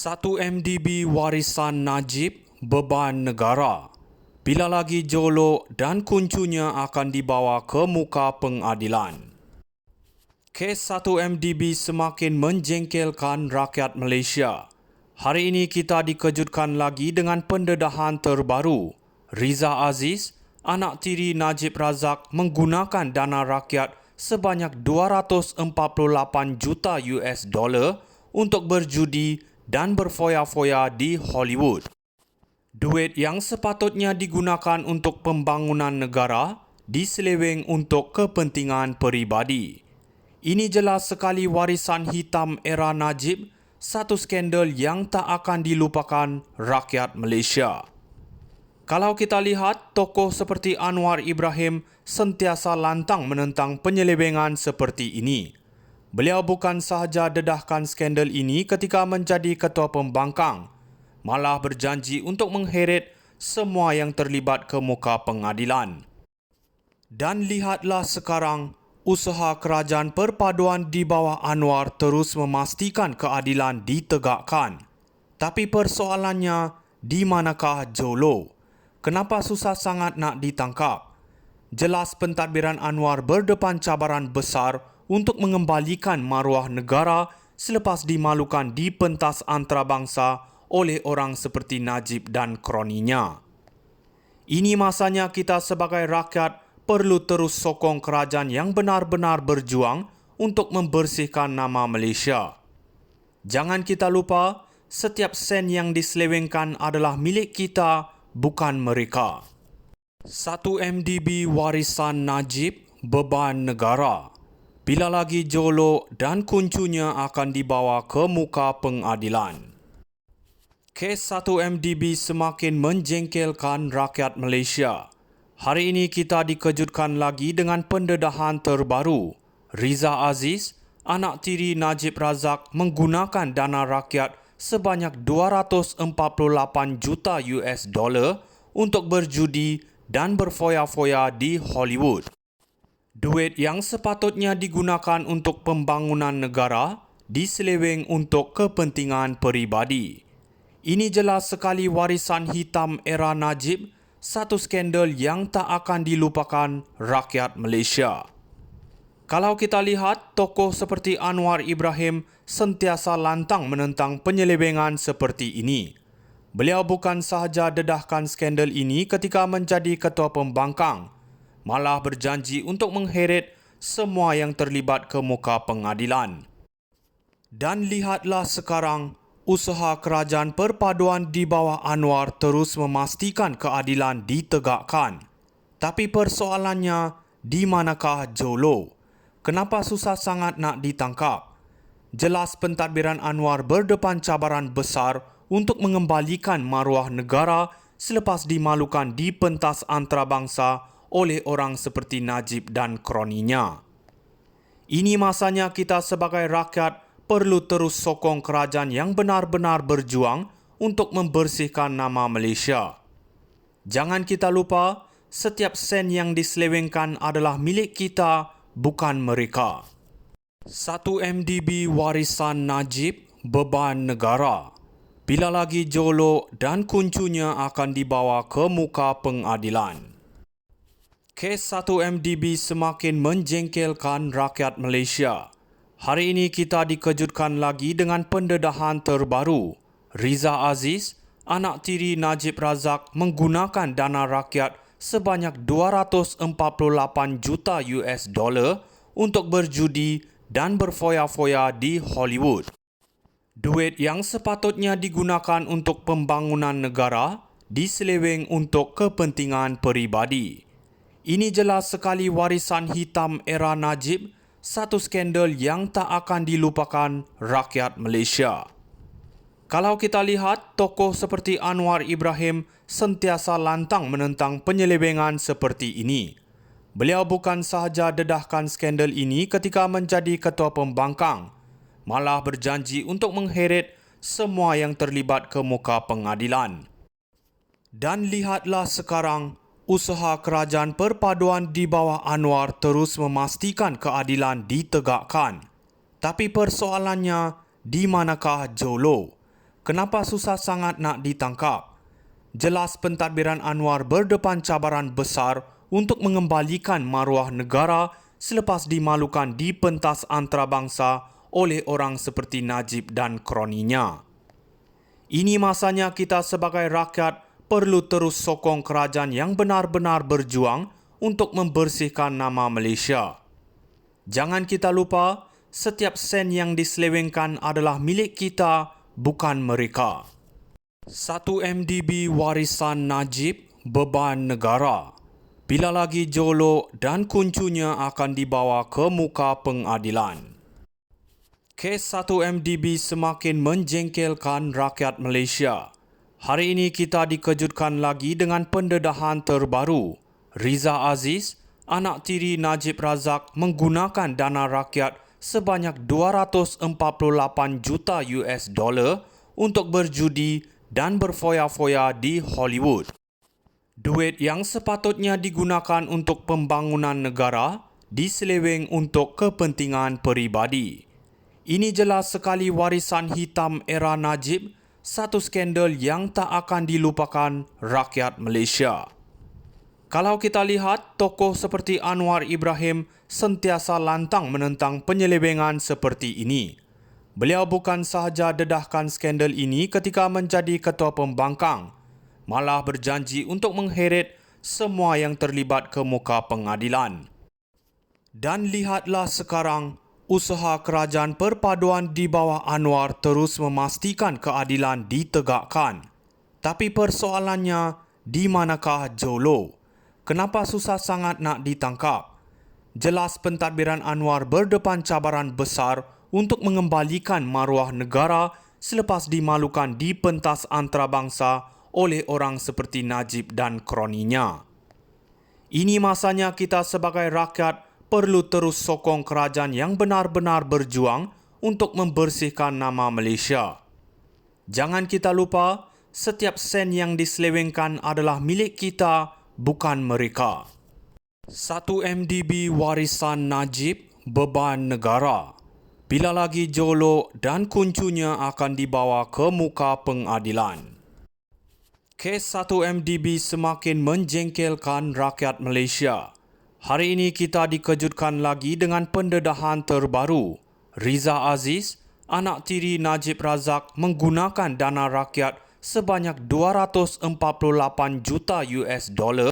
1 MDB warisan Najib beban negara. Bila lagi Jolo dan kuncunya akan dibawa ke muka pengadilan. Kes 1 MDB semakin menjengkelkan rakyat Malaysia. Hari ini kita dikejutkan lagi dengan pendedahan terbaru. Riza Aziz, anak tiri Najib Razak, menggunakan dana rakyat sebanyak 248 juta US dollar untuk berjudi dan berfoya-foya di Hollywood. Duit yang sepatutnya digunakan untuk pembangunan negara diseleweng untuk kepentingan peribadi. Ini jelas sekali warisan hitam era Najib, satu skandal yang tak akan dilupakan rakyat Malaysia. Kalau kita lihat, tokoh seperti Anwar Ibrahim sentiasa lantang menentang penyelewengan seperti ini. Beliau bukan sahaja dedahkan skandal ini ketika menjadi ketua pembangkang, malah berjanji untuk mengheret semua yang terlibat ke muka pengadilan. Dan lihatlah sekarang, usaha kerajaan perpaduan di bawah Anwar terus memastikan keadilan ditegakkan. Tapi persoalannya, di manakah Jolo? Kenapa susah sangat nak ditangkap? Jelas pentadbiran Anwar berdepan cabaran besar untuk mengembalikan maruah negara selepas dimalukan di pentas antarabangsa oleh orang seperti Najib dan kroninya. Ini masanya kita sebagai rakyat perlu terus sokong kerajaan yang benar-benar berjuang untuk membersihkan nama Malaysia. Jangan kita lupa, setiap sen yang diselewengkan adalah milik kita, bukan mereka. 1 MDB warisan Najib beban negara. Bila lagi Jolo dan kuncunya akan dibawa ke muka pengadilan. Kes 1 MDB semakin menjengkelkan rakyat Malaysia. Hari ini kita dikejutkan lagi dengan pendedahan terbaru. Riza Aziz, anak tiri Najib Razak, menggunakan dana rakyat sebanyak 248 juta US dollar untuk berjudi dan berfoya-foya di Hollywood. Duit yang sepatutnya digunakan untuk pembangunan negara diseleweng untuk kepentingan peribadi. Ini jelas sekali warisan hitam era Najib, satu skandal yang tak akan dilupakan rakyat Malaysia. Kalau kita lihat, tokoh seperti Anwar Ibrahim sentiasa lantang menentang penyelewengan seperti ini. Beliau bukan sahaja dedahkan skandal ini ketika menjadi ketua pembangkang, malah berjanji untuk mengheret semua yang terlibat ke muka pengadilan. Dan lihatlah sekarang, usaha kerajaan perpaduan di bawah Anwar terus memastikan keadilan ditegakkan. Tapi persoalannya, di manakah Jolo? Kenapa susah sangat nak ditangkap? Jelas pentadbiran Anwar berdepan cabaran besar untuk mengembalikan maruah negara selepas dimalukan di pentas antarabangsa oleh orang seperti Najib dan kroninya. Ini masanya kita sebagai rakyat perlu terus sokong kerajaan yang benar-benar berjuang untuk membersihkan nama Malaysia. Jangan kita lupa, setiap sen yang diselewengkan adalah milik kita, bukan mereka. 1 MDB warisan Najib beban negara. Bila lagi Jolo dan kuncunya akan dibawa ke muka pengadilan. Kes 1 MDB semakin menjengkelkan rakyat Malaysia. Hari ini kita dikejutkan lagi dengan pendedahan terbaru. Riza Aziz, anak tiri Najib Razak, menggunakan dana rakyat sebanyak 248 juta US dollar untuk berjudi dan berfoya-foya di Hollywood. Duit yang sepatutnya digunakan untuk pembangunan negara diseleweng untuk kepentingan peribadi. Ini jelas sekali warisan hitam era Najib, satu skandal yang tak akan dilupakan rakyat Malaysia. Kalau kita lihat, tokoh seperti Anwar Ibrahim sentiasa lantang menentang penyelewengan seperti ini. Beliau bukan sahaja dedahkan skandal ini ketika menjadi ketua pembangkang, malah berjanji untuk mengheret semua yang terlibat ke muka pengadilan. Dan lihatlah sekarang, usaha kerajaan perpaduan di bawah Anwar terus memastikan keadilan ditegakkan. Tapi persoalannya, di manakah Jolo? kenapa susah sangat nak ditangkap? Jelas pentadbiran Anwar berdepan cabaran besar untuk mengembalikan maruah negara selepas dimalukan di pentas antarabangsa oleh orang seperti Najib dan kroninya. Ini masanya kita sebagai rakyat perlu terus sokong kerajaan yang benar-benar berjuang untuk membersihkan nama Malaysia. Jangan kita lupa, setiap sen yang diselewengkan adalah milik kita, bukan mereka. 1 MDB warisan Najib, beban negara. Bila lagi Jolo dan kuncunya akan dibawa ke muka pengadilan. Kes 1 MDB semakin menjengkelkan rakyat Malaysia. Hari ini kita dikejutkan lagi dengan pendedahan terbaru. Riza Aziz, anak tiri Najib Razak, menggunakan dana rakyat sebanyak 248 juta US dollar untuk berjudi dan berfoya-foya di Hollywood. Duit yang sepatutnya digunakan untuk pembangunan negara diseleweng untuk kepentingan peribadi. Ini jelas sekali warisan hitam era Najib, satu skandal yang tak akan dilupakan rakyat Malaysia. Kalau kita lihat, tokoh seperti Anwar Ibrahim sentiasa lantang menentang penyelewengan seperti ini. Beliau bukan sahaja dedahkan skandal ini ketika menjadi ketua pembangkang, malah berjanji untuk mengheret semua yang terlibat ke muka pengadilan. Dan lihatlah sekarang, usaha kerajaan perpaduan di bawah Anwar terus memastikan keadilan ditegakkan. Tapi persoalannya, di manakah Jolo? Kenapa susah sangat nak ditangkap? Jelas pentadbiran Anwar berdepan cabaran besar untuk mengembalikan maruah negara selepas dimalukan di pentas antarabangsa oleh orang seperti Najib dan kroninya. Ini masanya kita sebagai rakyat perlu terus sokong kerajaan yang benar-benar berjuang untuk membersihkan nama Malaysia. Jangan kita lupa, setiap sen yang diselewengkan adalah milik kita, bukan mereka. 1 MDB warisan Najib, beban negara. Bila lagi Jolo dan kuncunya akan dibawa ke muka pengadilan. Kes 1 MDB semakin menjengkelkan rakyat Malaysia. Hari ini kita dikejutkan lagi dengan pendedahan terbaru. Riza Aziz, anak tiri Najib Razak, menggunakan dana rakyat sebanyak 248 juta US dollar